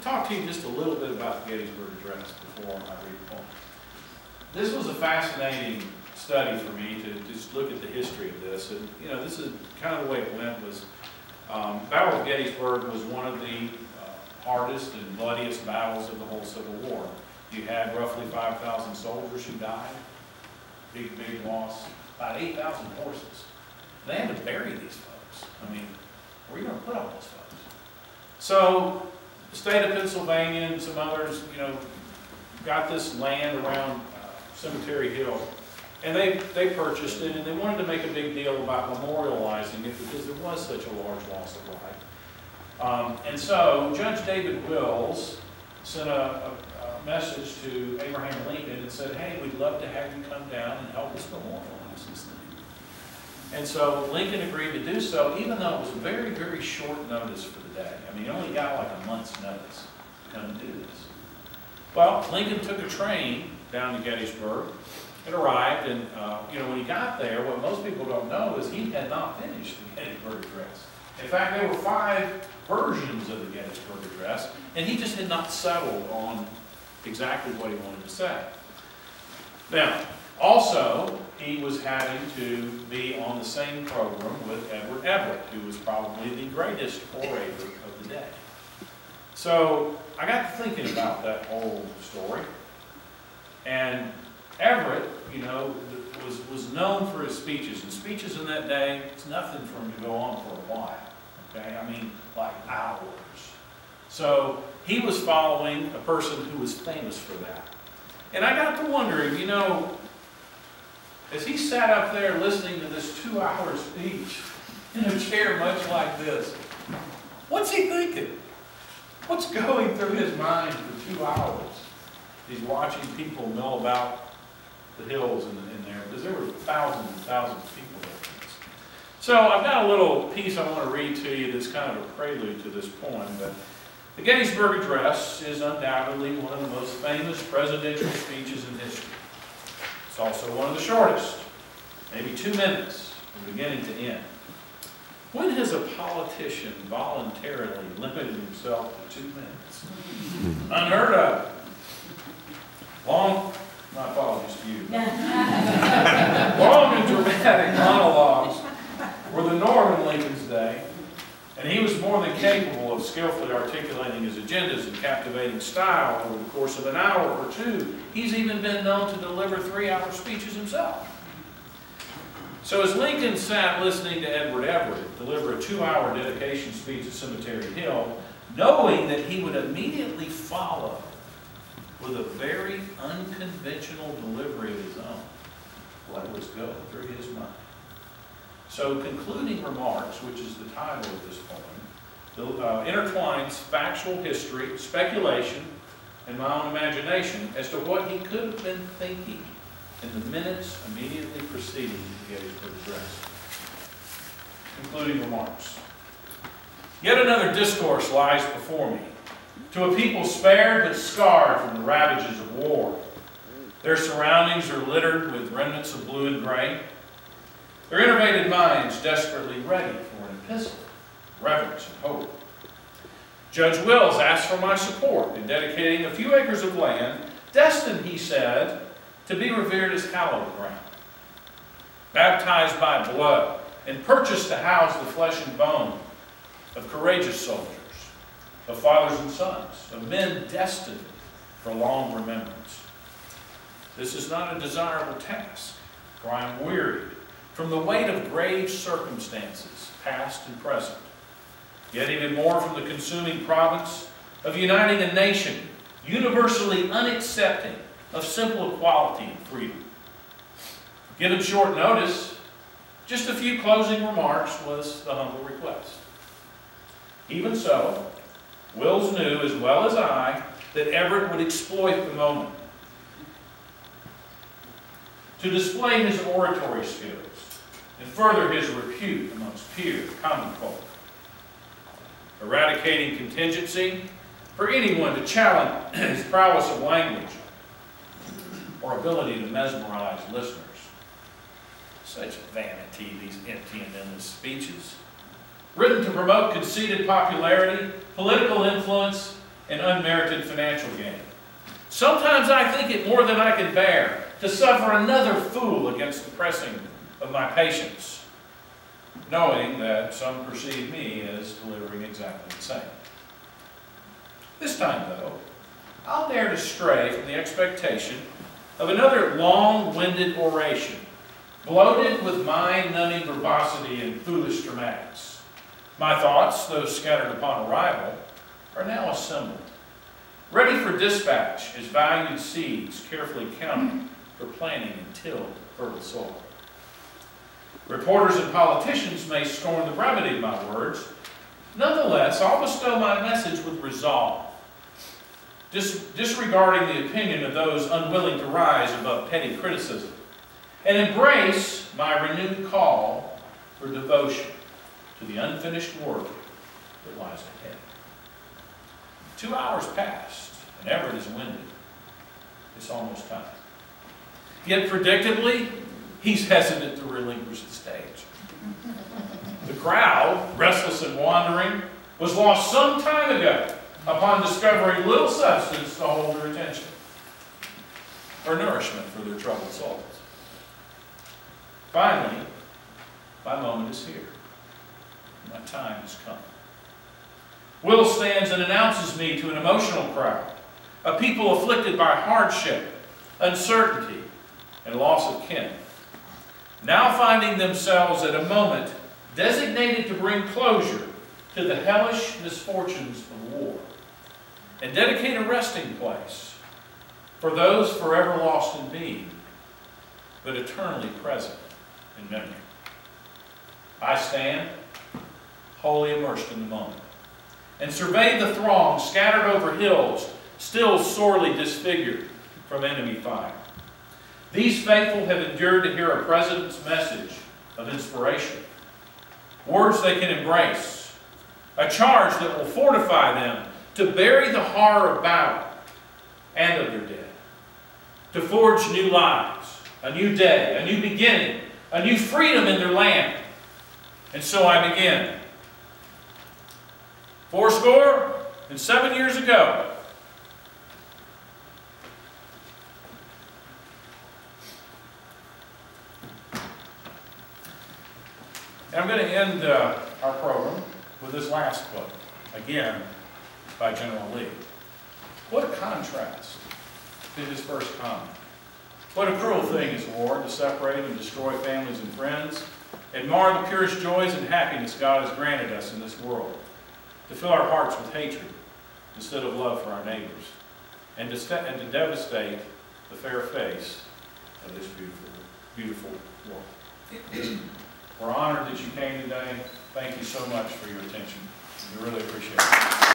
talk to you just a little bit about the Gettysburg Address before I read the poem. This was a fascinating study for me to just look at the history of this. And, you know, this is kind of the way it went was, Battle of Gettysburg was one of the hardest and bloodiest battles of the whole Civil War. You had roughly 5,000 soldiers who died. Big, big loss. About 8,000 horses. They had to bury these folks. I mean, where are you going to put all those folks? So, the state of Pennsylvania and some others, you know, got this land around Cemetery Hill. And they purchased it, and they wanted to make a big deal about memorializing it because there was such a large loss of life. And so, Judge David Wills sent a message to Abraham Lincoln and said, hey, we'd love to have you come down and help us memorialize this thing. And so Lincoln agreed to do so, even though it was very, very short notice for the day. I mean, he only got like a month's notice to come and do this. Well, Lincoln took a train down to Gettysburg. It arrived, and you know, when he got there, what most people don't know is he had not finished the Gettysburg Address. In fact, there were 5 versions of the Gettysburg Address, and he just had not settled on exactly what he wanted to say. Now, also, he was having to be on the same program with Edward Everett, who was probably the greatest orator of the day. So, I got to thinking about that whole story, and Everett, you know, was known for his speeches, and speeches in that day, it's nothing for him to go on for a while, okay? I mean, like hours. So, he was following a person who was famous for that. And I got to wondering, you know, as he sat up there listening to this 2-hour speech in a chair much like this, what's he thinking? What's going through his mind for 2 hours? He's watching people mill about the hills in there, because there were thousands and thousands of people there. So I've got a little piece I want to read to you that's kind of a prelude to this poem. But the Gettysburg Address is undoubtedly one of the most famous presidential speeches in history. It's also one of the shortest, maybe 2 minutes from beginning to end. When has a politician voluntarily limited himself to 2 minutes? Unheard of. Long, my apologies to you. Long and dramatic monologues were the norm in Lincoln's day, and he was more than capable of skillfully articulating his agendas in captivating style over the course of an hour or 2. He's even been known to deliver 3-hour speeches himself. So as Lincoln sat listening to Edward Everett deliver a 2-hour dedication speech at Cemetery Hill, knowing that he would immediately follow with a very unconventional delivery of his own, what was going through his mind? So concluding remarks, which is the title of this poem, intertwines factual history, speculation, and my own imagination as to what he could have been thinking in the minutes immediately preceding the Gettysburg Address. Concluding remarks. Yet another discourse lies before me. To a people spared but scarred from the ravages of war. Their surroundings are littered with remnants of blue and gray. Their enervated minds desperately ready for an epistle, reverence, and hope. Judge Wills asked for my support in dedicating a few acres of land, destined, he said, to be revered as hallowed ground. Baptized by blood and purchased to house the flesh and bone of courageous soldiers, of fathers and sons, of men destined for long remembrance. This is not a desirable task, for I am wearied from the weight of grave circumstances, past and present, yet even more from the consuming province of uniting a nation universally unaccepting of simple equality and freedom. Given short notice, just a few closing remarks was the humble request. Even so, Wills knew as well as I that Everett would exploit the moment to display his oratory skills and further his repute amongst peer common folk, eradicating contingency for anyone to challenge his prowess of language or ability to mesmerize listeners. Such vanity, these empty and endless speeches, written to promote conceited popularity, political influence, and unmerited financial gain. Sometimes I think it more than I can bear to suffer another fool against the pressing of my patience, knowing that some perceive me as delivering exactly the same. This time, though, I'll dare to stray from the expectation of another long-winded oration, bloated with mind-numbing verbosity and foolish dramatics. My thoughts, though scattered upon arrival, are now assembled, ready for dispatch as valued seeds carefully counted for planting in tilled, fertile soil. Reporters and politicians may scorn the brevity of my words. Nonetheless, I'll bestow my message with resolve, disregarding the opinion of those unwilling to rise above petty criticism, and embrace my renewed call for devotion to the unfinished work that lies ahead. 2 hours passed, and Everett is winded. It's almost time. Yet predictably, he's hesitant to relinquish the stage. The crowd, restless and wandering, was lost some time ago upon discovering little substance to hold their attention or nourishment for their troubled souls. Finally, my moment is here. My time has come. Will stands and announces me to an emotional crowd, a people afflicted by hardship, uncertainty, and loss of kin, now finding themselves at a moment designated to bring closure to the hellish misfortunes of war, and dedicate a resting place for those forever lost in being, but eternally present in memory. I stand, wholly immersed in the moment, and survey the throng scattered over hills, still sorely disfigured from enemy fire. These faithful have endured to hear a president's message of inspiration, words they can embrace, a charge that will fortify them to bury the horror of battle and of their dead, to forge new lives, a new day, a new beginning, a new freedom in their land. And so I begin. fourscore and 7 years ago, and I'm going to end our program with this last quote, again by General Lee. What a contrast to his first comment. What a cruel thing is war, to separate and destroy families and friends, and mar the purest joys and happiness God has granted us in this world, to fill our hearts with hatred instead of love for our neighbors, and to devastate the fair face of this beautiful, beautiful world. We're honored that you came today. Thank you so much for your attention. We really appreciate it.